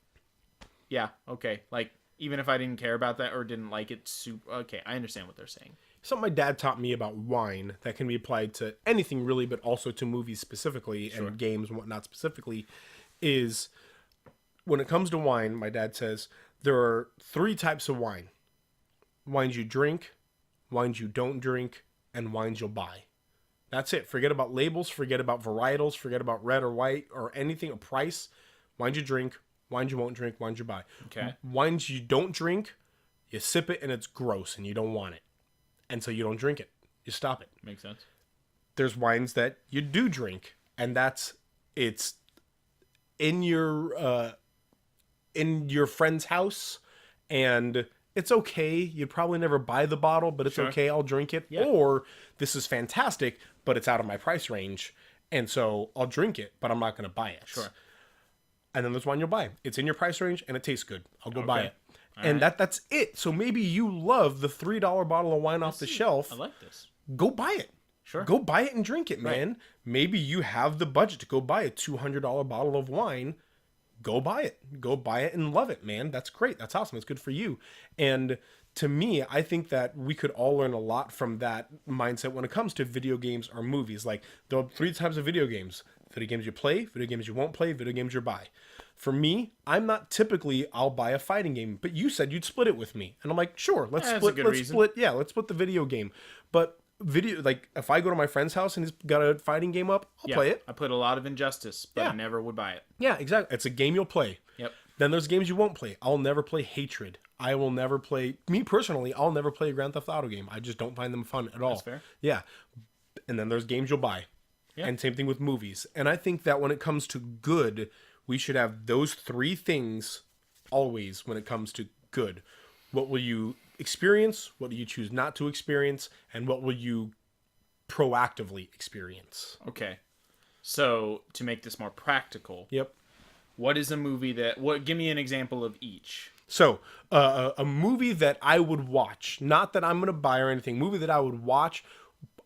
yeah, okay. Like, even if I didn't care about that or didn't like it, okay, I understand what they're saying. Something my dad taught me about wine that can be applied to anything really, but also to movies specifically and games and whatnot specifically, is when it comes to wine, my dad says, there are 3 types of wine. Wines you drink, wines you don't drink, and wines you'll buy. That's it. Forget about labels, forget about varietals, forget about red or white or anything, a price. Wines you drink, wines you won't drink, wines you buy. Okay. Wines you don't drink, you sip it and it's gross and you don't want it. And so you don't drink it. You stop it. Makes sense. There's wines that you do drink, and it's in your in your friend's house and it's okay. You'd probably never buy the bottle, but it's Sure. okay. I'll drink it. Yeah. Or this is fantastic, but it's out of my price range. And so I'll drink it, but I'm not going to buy it. Sure. And then there's one you'll buy. It's in your price range and it tastes good. I'll go buy Okay. it. And that's it. So maybe you love the $3 bottle of wine off the shelf. I like this. Go buy it. Sure. Go buy it and drink it, man. Maybe you have the budget to go buy a $200 bottle of wine. Go buy it. Go buy it and love it, man. That's great. That's awesome. It's good for you. And to me, I think that we could all learn a lot from that mindset when it comes to video games or movies. Like, there are 3 types of video games. Video games you play, video games you won't play, video games you buy. For me, I'm not typically, I'll buy a fighting game, but you said you'd split it with me. And I'm like, sure, let's That's split, a good reason. let's split the video game. But video, like, if I go to my friend's house and he's got a fighting game up, I'll play it. I put a lot of Injustice, but Yeah. I never would buy it. Yeah, exactly. It's a game you'll play. Yep. Then there's games you won't play. I'll never play Hatred. I will never play, me personally, I'll never play a Grand Theft Auto game. I just don't find them fun at all. That's fair. Yeah. And then there's games you'll buy. Yeah. And same thing with movies. And I think that when it comes to good, we should have those 3 things always when it comes to good. What will you experience? What do you choose not to experience? And what will you proactively experience? Okay. So, to make this more practical, Yep. what is a movie give me an example of each. So, a movie that I would watch, not that I'm going to buy or anything, movie that I would watch,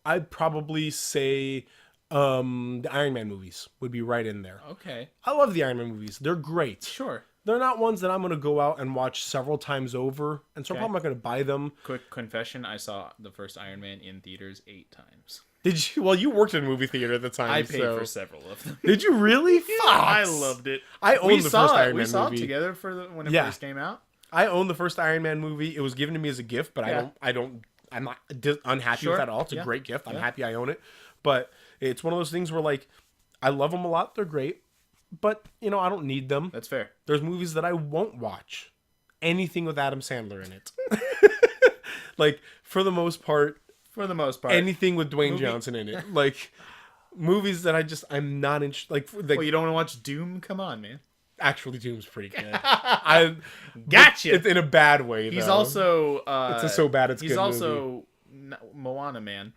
I'd probably say the Iron Man movies would be right in there. Okay. I love the Iron Man movies. They're great. Sure. They're not ones that I'm going to go out and watch several times over, and so I'm probably not going to buy them. Quick confession, I saw the first Iron Man in theaters 8 times. Did you? Well, you worked in a movie theater at the time. I paid so. for several of them. Did you really? I Fox. loved it. I owned the first Iron Man We saw movie. it together when it Yeah. first came out. I own the first Iron Man movie. It was given to me as a gift, but Yeah. I'm not unhappy Sure. with that at all. It's a Yeah. great gift. I'm Yeah. happy I own it. But it's one of those things where, like, I love them a lot. They're great. But, I don't need them. That's fair. There's movies that I won't watch. Anything with Adam Sandler in it. Like, for the most part, For the most part. anything with Dwayne Johnson in it. Like, movies that I'm not interested. Like, Well, you don't want to watch Doom? Come on, man. actually, Doom's pretty good. I Gotcha. It's in a bad way, though. He's also It's a so bad it's he's good also Moana man.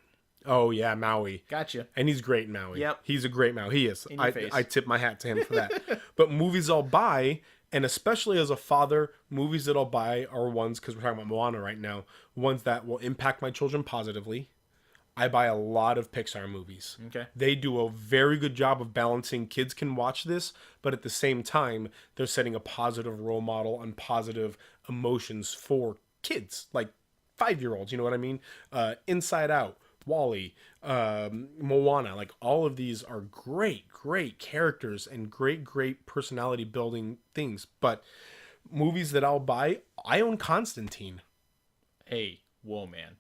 Oh, yeah, Maui. Gotcha. And he's great in Maui. Yep. He's a great Maui. He is. In your face. I tip my hat to him for that. But movies I'll buy, and especially as a father, movies that I'll buy are ones, because we're talking about Moana right now, ones that will impact my children positively. I buy a lot of Pixar movies. Okay. They do a very good job of balancing kids can watch this, but at the same time, they're setting a positive role model and positive emotions for kids, like 5-year-olds, you know what I mean? Inside Out, Wall-E, Moana, like all of these are great, great characters and great, great personality building things. But movies that I'll buy, I own Constantine. Hey, whoa, man.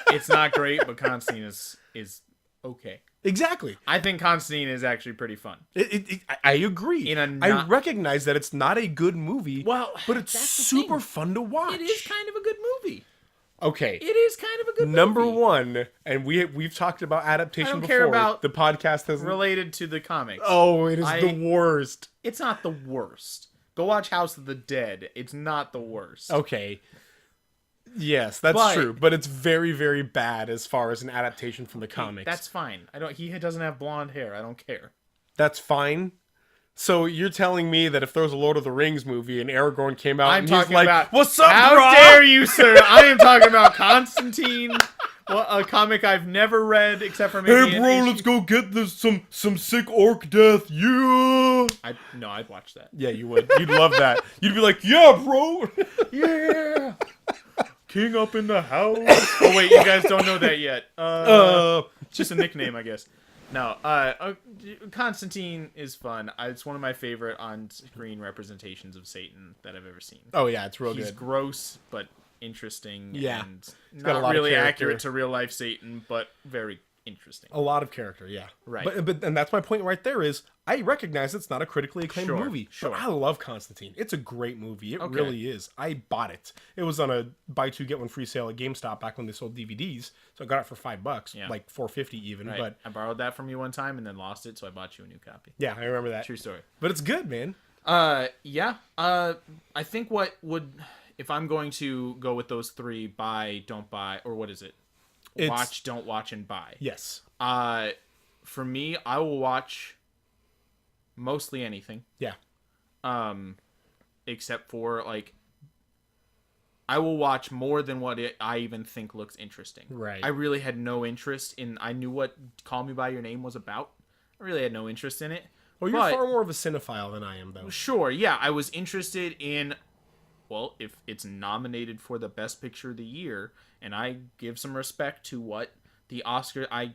It's not great, but Constantine is okay. Exactly. I think Constantine is actually pretty fun. I agree. I recognize that it's not a good movie, Well, but it's that's the super thing. fun to watch. It is kind of a good movie. Okay. It is kind of a good Number movie. one, and we've talked about adaptation I don't before. care about the podcast has Related to the comics. Oh, it is the worst. It's not the worst. Go watch House of the Dead. It's not the worst. Okay. Yes, that's But- true, but it's very, very bad as far as an adaptation from the comics. That's fine. He doesn't have blonde hair. I don't care. That's fine. So you're telling me that if there was a Lord of the Rings movie and Aragorn came out I'm and he's talking like, about "What's up, How brah?" dare you, sir? I am talking about Constantine, a comic I've never read except for maybe. Hey, bro, let's go get this some sick orc death. Yeah. I'd watch that. Yeah, you would. You'd love that. You'd be like, "Yeah, bro." Yeah. King up in the house. Oh wait, you guys don't know that yet. It's just a nickname, I guess. No, Constantine is fun. It's one of my favorite on-screen representations of Satan that I've ever seen. Oh yeah, it's real He's good. gross, but interesting. Yeah. And got a lot not of really character. accurate to real life Satan, but very interesting. A lot of character, yeah. Right. But and that's my point right there is I recognize it's not a critically acclaimed Sure, movie. sure. But I love Constantine. It's a great movie. It Okay. really is. I bought it. It was on a buy two get one free sale at GameStop back when they sold DVDs. So I got it for $5, Yeah. like $4.50 even. Right. I borrowed that from you one time and then lost it, so I bought you a new copy. But yeah, I remember that. True story. But it's good, man. Yeah. I think what would, if I'm going to go with those three: buy, don't buy, or what is it? It's Watch, don't watch, and buy. yes, Uh, for me, I will watch mostly anything. yeah, Um, except for like, I will watch more than what I even think looks interesting. right. I really had no interest in. I knew what Call Me by Your Name was about. I really had no interest in it. Well, you're But far more of a cinephile than I am, though. sure, yeah, I was interested in. Well, if it's nominated for the Best Picture of the Year, and I give some respect to what the Oscar, I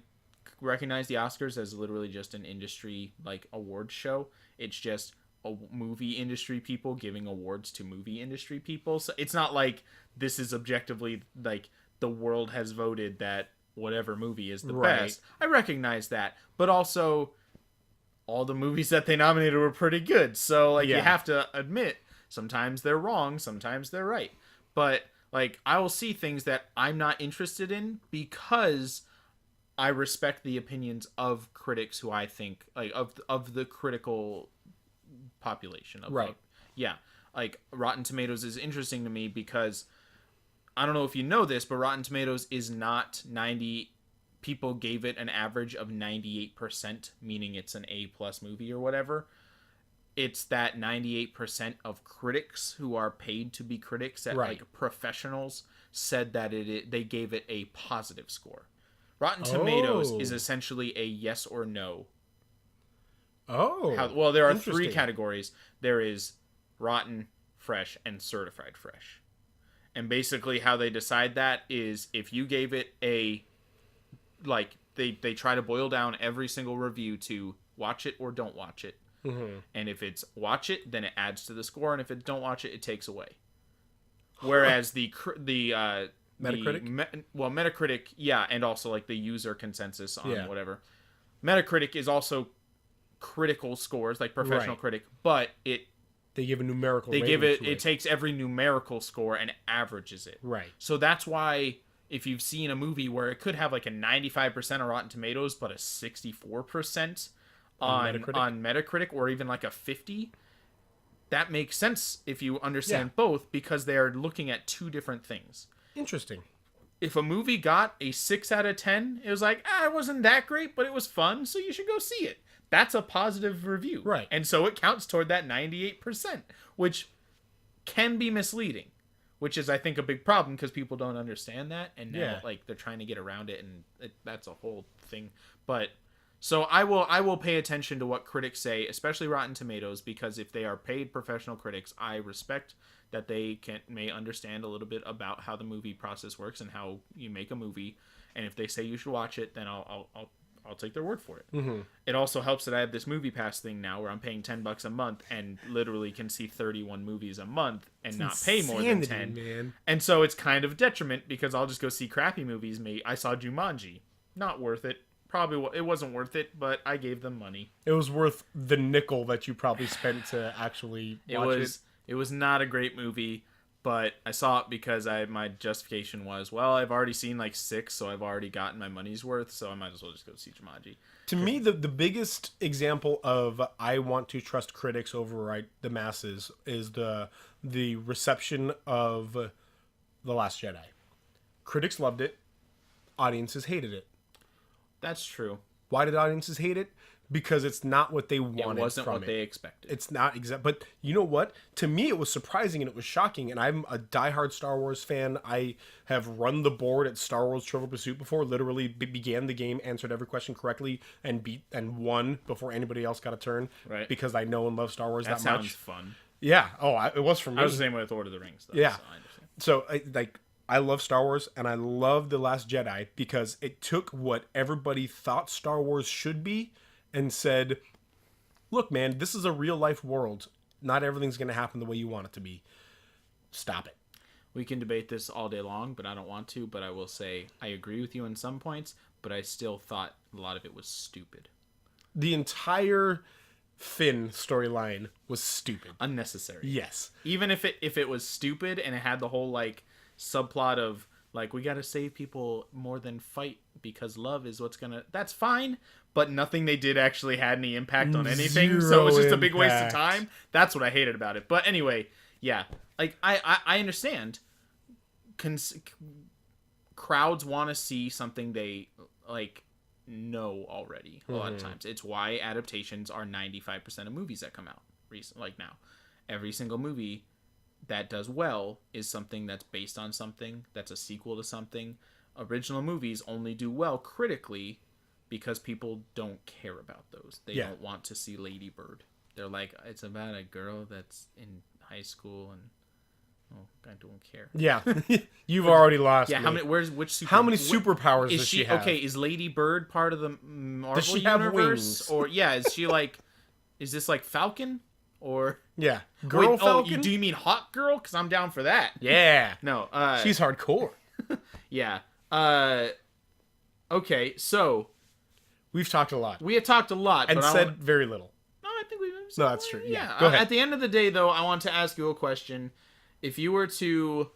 recognize the Oscars as literally just an industry like awards show. It's just a movie industry people giving awards to movie industry people. So it's not like this is objectively like the world has voted that whatever movie is the Right. best. I recognize that, but also all the movies that they nominated were pretty good. So like you Yeah. have to admit sometimes they're wrong, sometimes they're right. But like I will see things that I'm not interested in because I respect the opinions of critics who I think like of the critical population of Right. yeah. Like Rotten Tomatoes is interesting to me because I don't know if you know this, but Rotten Tomatoes is not 90 people gave it an average of 98%, meaning it's an A plus movie or whatever. It's that 98% of critics who are paid to be critics that Right. like professionals said that they gave it a positive score. Rotten Tomatoes is essentially a yes or no. Oh, Well, there are three interesting. categories. There is rotten, fresh, and certified fresh. And basically how they decide that is if you gave it a like they try to boil down every single review to watch it or don't watch it. Mm-hmm. And if it's watch it, then it adds to the score, and if it don't watch it, it takes away. Whereas the Metacritic? Metacritic, yeah, and also like the user consensus on Yeah. whatever. Metacritic is also critical scores, like professional Right. critic, but They give a numerical. they give rating it to it takes every numerical score and averages it. Right. So that's why if you've seen a movie where it could have like a 95% on Rotten Tomatoes but a 64% on Metacritic or even like a 50, that makes sense if you understand both because they are looking at two different things. Interesting. If a movie got a 6 out of 10, it was like, it wasn't that great, but it was fun, so you should go see it. That's a positive review. Right. And so it counts toward that 98%, which can be misleading, which is, I think, a big problem because people don't understand that. And now, like, they're trying to get around it, and that's a whole thing. But so I will pay attention to what critics say, especially Rotten Tomatoes, because if they are paid professional critics, I respect that they may understand a little bit about how the movie process works and how you make a movie. And if they say you should watch it, then I'll take their word for it. Mm-hmm. It also helps that I have this Movie Pass thing now where I'm paying $10 a month and literally can see 31 movies a month and not pay more than 10. Man. And so it's kind of detriment because I'll just go see crappy movies. I saw Jumanji. Not worth it. Probably it wasn't worth it, but I gave them money. It was worth the nickel that you probably spent to actually watch it. It was not a great movie, but I saw it because my justification was, well, I've already seen like 6, so I've already gotten my money's worth, so I might as well just go see Jumanji. To me, the biggest example of I want to trust critics over the masses is the reception of The Last Jedi. Critics loved it. Audiences hated it. That's true. Why did audiences hate it? Because it's not what they wanted. It wasn't from what it. they expected. It's not exact. But you know what? To me, it was surprising and it was shocking. And I'm a diehard Star Wars fan. I have run the board at Star Wars Trivial Pursuit before. Literally began the game, answered every question correctly, and won before anybody else got a turn. Right. Because I know and love Star Wars that sounds much. fun. Yeah. Oh, it was for me. I was the same way with Lord of the Rings, though. Yeah. So I understand. So I love Star Wars and I love The Last Jedi because it took what everybody thought Star Wars should be and said, look, man, this is a real life world. Not everything's going to happen the way you want it to be. Stop it. We can debate this all day long, but I don't want to. But I will say I agree with you in some points, but I still thought a lot of it was stupid. The entire Finn storyline was stupid. Unnecessary. Yes. Even if it was stupid and it had the whole like subplot of Like, we gotta save people more than fight because love is what's gonna. That's fine, but nothing they did actually had any impact on anything. So it's Zero just a big waste of impact. time. That's what I hated about it. But anyway, yeah, like I understand. Crowds want to see something they like know already. A lot of times, it's why adaptations are 95% of movies that come out recent. Like now, every single movie that does well is something that's based on something that's a sequel to something. Original movies only do well critically because people don't care about those. They don't want to see Lady Bird. They're like, it's about a girl that's in high school and I don't care. Yeah, you've already lost. Yeah, me. how many? Which super? How many superpowers is does she have? Okay, is Lady Bird part of the Marvel she have universe? wings? Or yeah, is she like? Is this like Falcon? Or Yeah, girl Falcon. Do you mean Hawk Girl? Because I'm down for that. Yeah, No, she's hardcore. yeah. Okay, so We've talked a lot we had talked a lot and but said very little. No, I think we've. No, that's true. Yeah. Go ahead. At the end of the day, though, I want to ask you a question. If you were to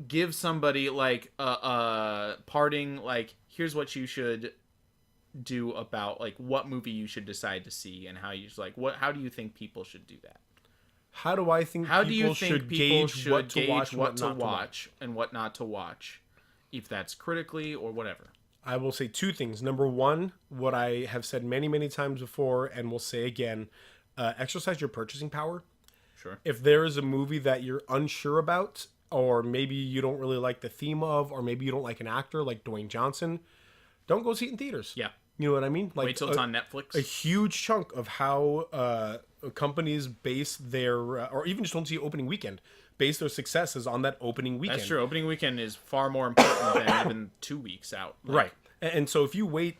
give somebody like a parting, like, here's what you should do about like what movie you should decide to see and how you like how do you think people should do that? How do I think? How do you think people should what to gauge watch, what to watch and what not to watch, if that's critically or whatever? I will say two things. Number one, what I have said many, many times before, and will say again: exercise your purchasing power. Sure. If there is a movie that you're unsure about, or maybe you don't really like the theme of, or maybe you don't like an actor like Dwayne Johnson, don't go see it in theaters. Yeah. You know what I mean? Like, wait till it's on Netflix. A huge chunk of how companies base their, or even just don't see opening weekend, base their successes on that opening weekend. That's true. Opening weekend is far more important than even 2 weeks out. Like, Right. And so if you wait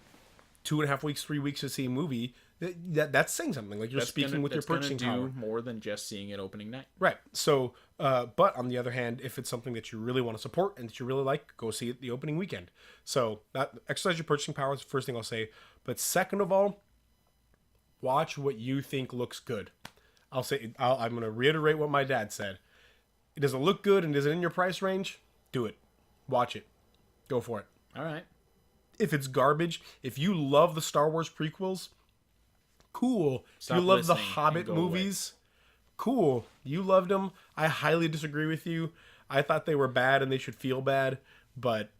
2.5 weeks, 3 weeks to see a movie, that's saying something. Like, you're speaking with your purchasing power. Do more than just seeing it opening night. Right. So, but on the other hand, if it's something that you really want to support and that you really like, go see it the opening weekend. So, that exercise your purchasing power is the first thing I'll say. But second of all, watch what you think looks good. I'm going to reiterate what my dad said. It doesn't look good and is it in your price range? Do it. Watch it. Go for it. All right. If it's garbage, if you love the Star Wars prequels, cool. Stop you love the listening Hobbit and go movies, cool. You loved them. I highly disagree with you. I thought they were bad and they should feel bad, but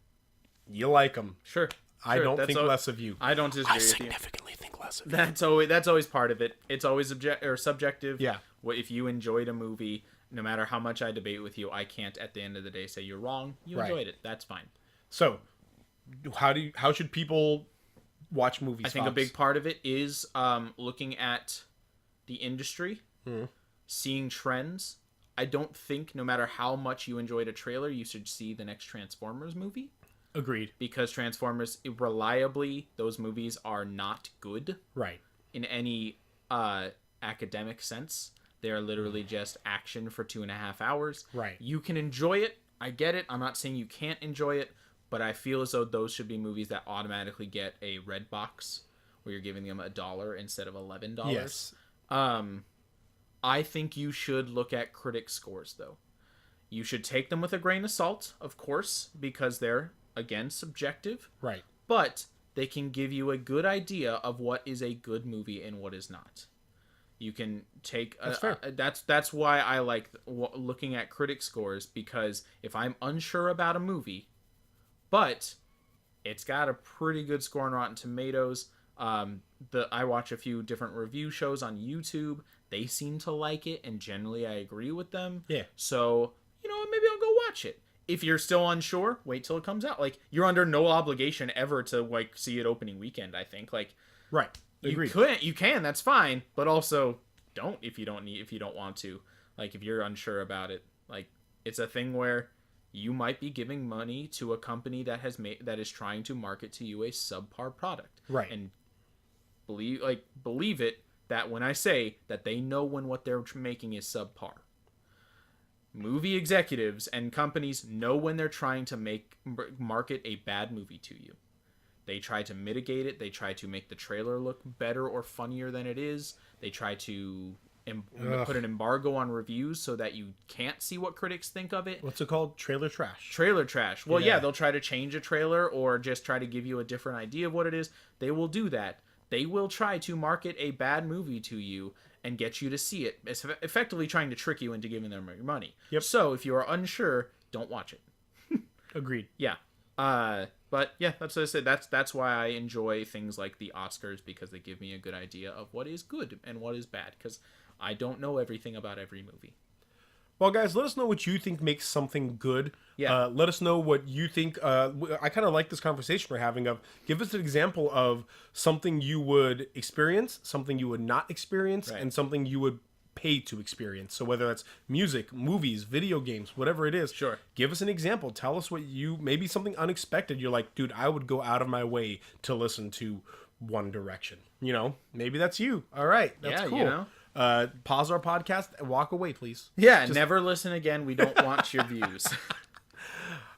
you like them. Sure. I don't think less of you. I don't disagree with you. significantly think less of you. That's always part of it. It's always subjective. Yeah. If you enjoyed a movie, no matter how much I debate with you, I can't at the end of the day say you're wrong. You enjoyed it. That's fine. So, how should people watch movies? I think a big part of it is looking at the industry, seeing trends. I don't think no matter how much you enjoyed a trailer, you should see the next Transformers movie. Agreed. Because Transformers, reliably, those movies are not good. Right. In any academic sense. They are literally just action for 2.5 hours. Right. You can enjoy it. I get it. I'm not saying you can't enjoy it, but I feel as though those should be movies that automatically get a red box where you're giving them $1 instead of $11. Yes. I think you should look at critic scores, though. You should take them with a grain of salt, of course, because they're, again, subjective. Right. But they can give you a good idea of what is a good movie and what is not. You can take that's why I like looking at critic scores, because if I'm unsure about a movie, but it's got a pretty good score on Rotten Tomatoes, I watch a few different review shows on YouTube. They seem to like it, and generally I agree with them. Yeah. So, maybe I'll go watch it. If you're still unsure, wait till it comes out. Like, you're under no obligation ever to like see it opening weekend, I think. Like, right. Agreed. You can, that's fine, but also don't if you don't want to. Like, if you're unsure about it, like, it's a thing where you might be giving money to a company that is trying to market to you a subpar product. Right. And believe it that when I say that they know when what they're making is subpar. Movie executives and companies know when they're trying to market a bad movie to you. They try to mitigate it. They try to make the trailer look better or funnier than it is. They try to put an embargo on reviews so that you can't see what critics think of it. What's it called? Trailer trash. Trailer trash. Well, yeah, they'll try to change a trailer or just try to give you a different idea of what it is. They will do that. They will try to market a bad movie to you and get you to see it. It's effectively trying to trick you into giving them your money. Yep. So if you are unsure, don't watch it. Agreed. Yeah. But yeah, that's what I said. That's why I enjoy things like the Oscars, because they give me a good idea of what is good and what is bad, because I don't know everything about every movie. Well, guys, let us know what you think makes something good. Yeah. Let us know what you think. I kind of like this conversation we're having of give us an example of something you would experience, something you would not experience, Right. and something you would pay to experience. So whether that's music, movies, video games, whatever it is, Sure. give us an example. Tell us what maybe something unexpected. You're like, dude, I would go out of my way to listen to One Direction. You know, maybe that's you. All right. That's Yeah, cool. you know. Pause our podcast and walk away, please. Yeah, never listen again. We don't want your views.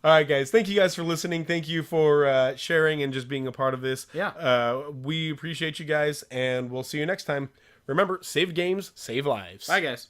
All right, guys. Thank you guys for listening. Thank you for sharing and just being a part of this. Yeah. We appreciate you guys, and we'll see you next time. Remember, save games, save lives. Bye, guys.